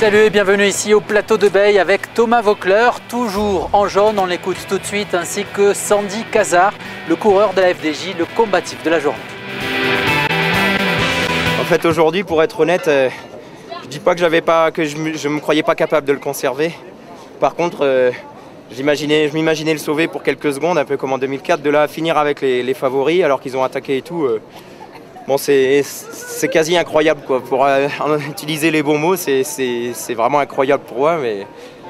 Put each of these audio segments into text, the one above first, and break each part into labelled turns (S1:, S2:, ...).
S1: Salut et bienvenue ici au plateau de Beille avec Thomas Voeckler, toujours en jaune. On l'écoute tout de suite, ainsi que Sandy Cazard, le coureur de la FDJ, le combatif de la journée.
S2: En fait, aujourd'hui, pour être honnête, je dis pas que je me croyais pas capable de le conserver. Par contre, je m'imaginais le sauver pour quelques secondes, un peu comme en 2004, de là à finir avec les favoris alors qu'ils ont attaqué et tout. Bon, c'est quasi incroyable, quoi. Pour utiliser les bons mots, c'est vraiment incroyable pour moi, mais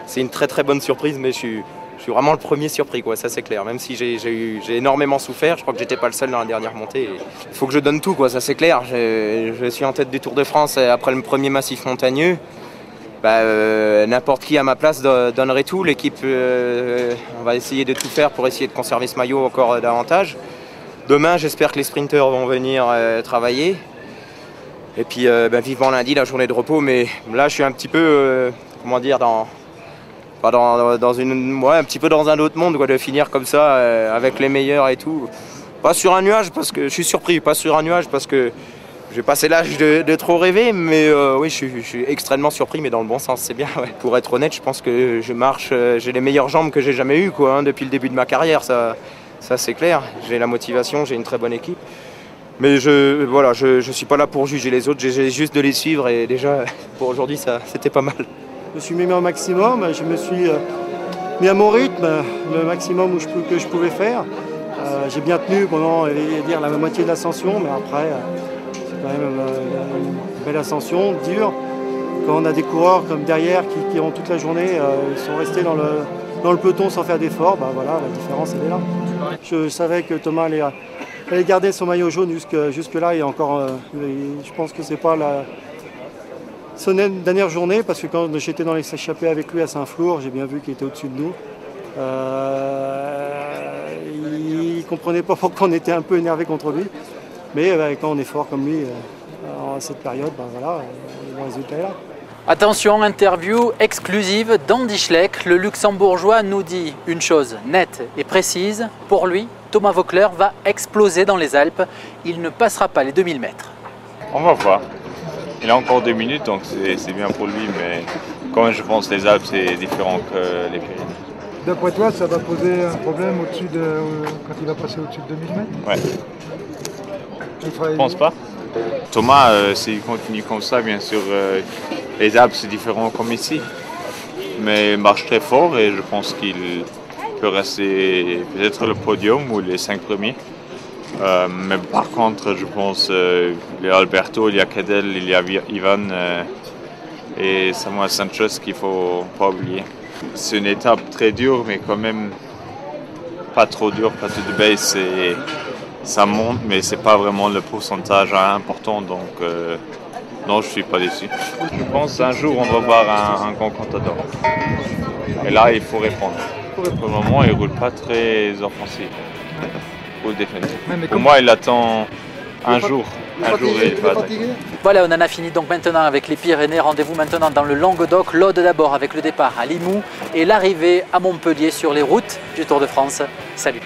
S2: c'est une très très bonne surprise. Mais je suis vraiment le premier surpris, quoi. Ça c'est clair. Même si j'ai énormément souffert, je crois que j'étais pas le seul dans la dernière montée. Il faut que je donne tout, quoi. Ça c'est clair. Je suis en tête du Tour de France après le premier massif montagneux. N'importe qui à ma place donnerait tout. L'équipe, on va essayer de tout faire pour essayer de conserver ce maillot encore davantage. Demain, j'espère que les sprinteurs vont venir travailler. Et puis, vivement lundi, la journée de repos. Mais là, je suis un petit peu, un petit peu dans un autre monde, quoi, de finir comme ça, avec les meilleurs et tout. Pas sur un nuage, parce que je suis surpris. Pas sur un nuage, parce que j'ai passé l'âge de trop rêver. Mais oui, je suis extrêmement surpris, mais dans le bon sens, c'est bien. Ouais. Pour être honnête, je pense que je marche, j'ai les meilleures jambes que j'ai jamais eues, quoi, depuis le début de ma carrière. Ça c'est clair, j'ai la motivation, j'ai une très bonne équipe. Mais je suis pas là pour juger les autres, j'ai juste de les suivre et déjà pour aujourd'hui c'était pas mal.
S3: Je me suis mis au maximum, je me suis mis à mon rythme, le maximum que je pouvais faire. J'ai bien tenu pendant la moitié de l'ascension, mais après c'est quand même une belle ascension, dure. Quand on a des coureurs comme derrière qui ont toute la journée, ils sont restés dans le peloton sans faire d'efforts, voilà, la différence elle est là. Je savais que Thomas allait garder son maillot jaune jusque là et encore, je pense que c'est pas son dernière journée parce que quand j'étais dans les échappées avec lui à Saint-Flour, j'ai bien vu qu'il était au-dessus de nous. Il ne comprenait pas pourquoi on était un peu énervé contre lui, mais quand on est fort comme lui à cette période, voilà, le résultat est là.
S1: Attention, interview exclusive d'Andy Schleck. Le luxembourgeois nous dit une chose nette et précise. Pour lui, Thomas Voeckler va exploser dans les Alpes. Il ne passera pas les 2000 mètres.
S4: On va voir. Il a encore 2 minutes, donc c'est bien pour lui. Mais quand même, je pense que les Alpes, c'est différent que les Pyrénées.
S5: D'après toi, ça va poser un problème quand il va passer au-dessus de 2000 mètres?
S4: Ouais. Je pense pas. Thomas, s'il continue comme ça, bien sûr, les Alpes c'est différent comme ici. Mais il marche très fort et je pense qu'il peut rester peut-être le podium ou les 5 premiers. Mais par contre, je pense il y a Alberto, il y a Cadel, il y a Ivan et Samuel Sanchez qu'il ne faut pas oublier. C'est une étape très dure, mais quand même pas trop dure. Plateau de Beille, ça monte, mais c'est pas vraiment le pourcentage important, donc non, je suis pas déçu. Je pense qu'un jour on va voir un grand Contador. Et là, il faut répondre. Pour le moment, il roule pas très offensif ou défensif. Pour moi, il attend un jour et il va attaquer.
S1: Voilà, on en a fini donc maintenant avec les Pyrénées. Rendez-vous maintenant dans le Languedoc. L'Aude d'abord avec le départ à Limoux et l'arrivée à Montpellier sur les routes du Tour de France. Salut!